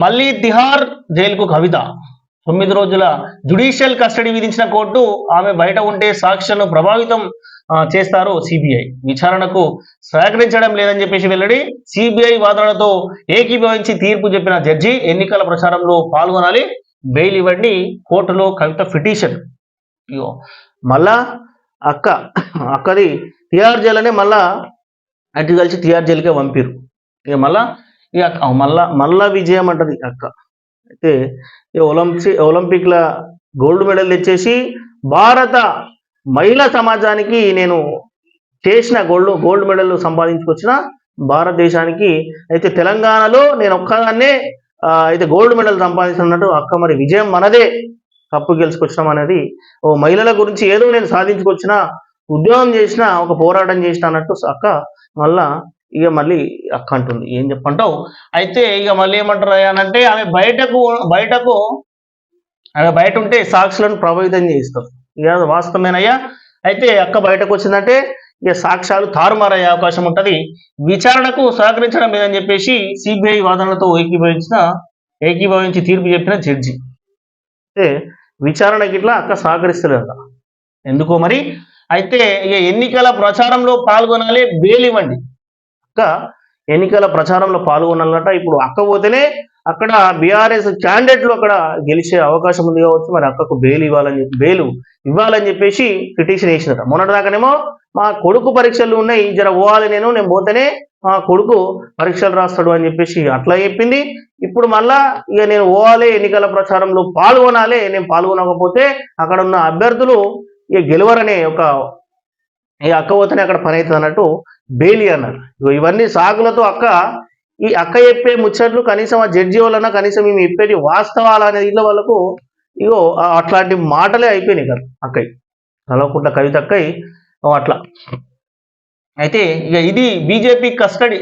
మళ్ళీ తిహార్ జైలుకు కవిత 9 రోజుల జ్యుడిషియల్ కస్టడీ విధించిన కోర్టు ఆమె బయట ఉంటే సాక్ష్యాలను ప్రభావితం చేస్తారు సిబిఐ విచారణకు సహకరించడం లేదని చెప్పేసి వెల్లడి సిబిఐ వాదనలతో ఏకీభవించి తీర్పు చెప్పిన జడ్జి ఎన్నికల ప్రచారంలో పాల్గొనాలి బెయిల్ ఇవ్వండి కోర్టులో కవిత పిటిషన్ మళ్ళా అక్కది తిహార్ జైలు అనే మళ్ళా అటు కలిసి తిహార్ జైలుకే పంపిరు ఇక మళ్ళా విజయం అంటది అక్క అయితే ఒలింపిక్ల గోల్డ్ మెడల్ తెచ్చేసి భారత మహిళా సమాజానికి నేను చేసిన గోల్డ్ మెడల్ సంపాదించుకొచ్చిన భారతదేశానికి అయితే తెలంగాణలో నేను ఒక్కదాన్నే అయితే గోల్డ్ మెడల్ సంపాదించినట్టు అక్క మరి విజయం మనదే కప్పు గెలుచుకొచ్చినాం అనేది ఓ మహిళల గురించి ఏదో నేను సాధించుకొచ్చిన ఉద్యోగం చేసిన ఒక పోరాటం చేసిన అన్నట్టు అక్క మళ్ళా ఇక మళ్ళీ అక్క అంటుంది ఏం చెప్పంటావు అయితే ఇక మళ్ళీ ఏమంటారు అనంటే ఆమె బయట ఉంటే సాక్షులను ప్రభావితం చేయిస్తారు ఇక వాస్తవమేనయ్యా అయితే అక్క బయటకు వచ్చిందంటే ఇక సాక్ష్యాలు తారుమారయ్యే అవకాశం ఉంటుంది విచారణకు సహకరించడం లేదని చెప్పేసి సిబిఐ వాదనలతో ఏకీభవించి తీర్పు చెప్పిన జడ్జి అయితే విచారణకి ఇట్లా అక్క సహకరిస్తలేదట ఎందుకో మరి అయితే ఇక ఎన్నికల ప్రచారంలో పాల్గొనాలి బెయిల్ ఇవ్వండి అక్క ఎన్నికల ప్రచారంలో పాల్గొనాలట ఇప్పుడు అక్క పోతేనే అక్కడ బీఆర్ఎస్ క్యాండిడేట్లు అక్కడ గెలిచే అవకాశం ఉంది కావచ్చు మరి అక్కకు బెయిల్ ఇవ్వాలని చెప్పేసి పిటిషన్ వేసినట మొన్నటిదాకానేమో మా కొడుకు పరీక్షలు ఉన్నాయి జర పోవాలి నేను పోతేనే మా కొడుకు పరీక్షలు రాస్తాడు అని చెప్పేసి అట్లా చెప్పింది ఇప్పుడు మళ్ళా ఇక నేను పోవాలి ఎన్నికల ప్రచారంలో పాల్గొనాలి నేను పాల్గొనకపోతే అక్కడ ఉన్న అభ్యర్థులు ఇక గెలవరనే ఒక ఈ అక్క పోతేనే అక్కడ పని అవుతుంది అన్నట్టు బెయిల్ అన్నారు ఇవన్నీ సాగులతో ఈ అక్క చెప్పే ముచ్చట్లు కనీసం ఆ జడ్జి వలన కనీసం మేము చెప్పేది వాస్తవాలు అనేది ఇళ్ళ వాళ్ళకు ఇగో అట్లాంటి మాటలే అయిపోయినాయి కదా అక్కయ్య కలవకుంట్ల కవిత అక్కయ్య అట్లా అయితే ఇక ఇది బీజేపీ కస్టడీ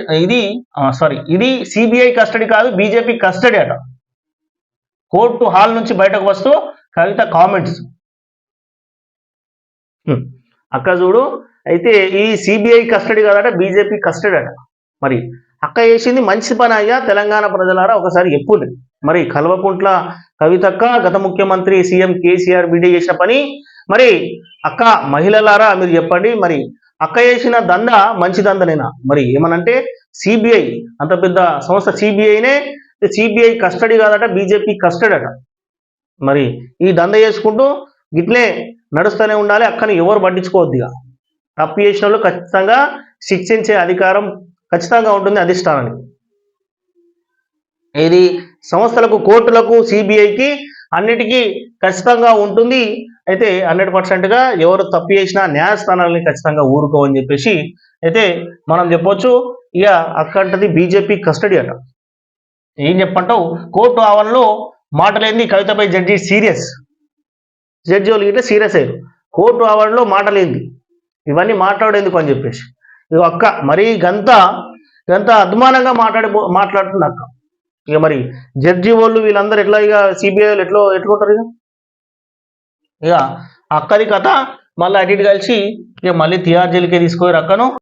ఇది సిబిఐ కస్టడీ కాదు బీజేపీ కస్టడీ అట కోర్టు హాల్ నుంచి బయటకు వస్తూ కవిత కామెంట్స్ అక్క చూడు అయితే ఈ సిబిఐ కస్టడీ కాదట బీజేపీ కస్టడీ అట మరి అక్క చేసింది మంచి పని అయ్యా తెలంగాణ ప్రజలారా ఒకసారి ఎప్పుడు మరి కల్వకుంట్ల కవితక్క గత ముఖ్యమంత్రి సీఎం కేసీఆర్ బిడ్డ చేసిన పని మరి అక్క మహిళలారా మీరు చెప్పండి మరి అక్క చేసిన దంద మంచి దందనేనా మరి ఏమనంటే సిబిఐ అంత పెద్ద సంస్థ సిబిఐ కస్టడీ కాదట బీజేపీ కస్టడీ అట మరి ఈ దంద చేసుకుంటూ గిట్లే నడుస్తూనే ఉండాలి అక్కని ఎవరు పట్టించుకోవద్దుగా తప్పు చేసిన వాళ్ళు ఖచ్చితంగా శిక్షించే అధికారం ఖచ్చితంగా ఉంటుంది అధిష్టానానికి ఇది సంస్థలకు కోర్టులకు సిబిఐకి అన్నిటికీ ఖచ్చితంగా ఉంటుంది అయితే 100%గా ఎవరు తప్పు చేసినా న్యాయస్థానాలని ఖచ్చితంగా ఊరుకోవని చెప్పేసి అయితే మనం చెప్పొచ్చు ఇక అక్కంటది బీజేపీ కస్టడీ అట ఏం చెప్పంటావు కోర్టు ఆవరణలో మాటలేంది కవితపై జడ్జి వాళ్ళు గిట్లా సీరియస్ అయ్యారు కోర్టు ఆవరణలో మాటలేంది ఇవన్నీ మాట్లాడేందుకు అని చెప్పేసి ఇక అక్క మరీ గంత అద్మానంగా మాట్లాడుతుంది అక్క ఇక మరి జడ్జి వాళ్ళు వీళ్ళందరూ ఎట్లా ఇక సిబిఐ వాళ్ళు ఎట్లుంటారు ఇక అక్కది కథ మళ్ళీ అటు కలిసి ఇక మళ్ళీ తిహార్ జైలుకే తీసుకోరు అక్కను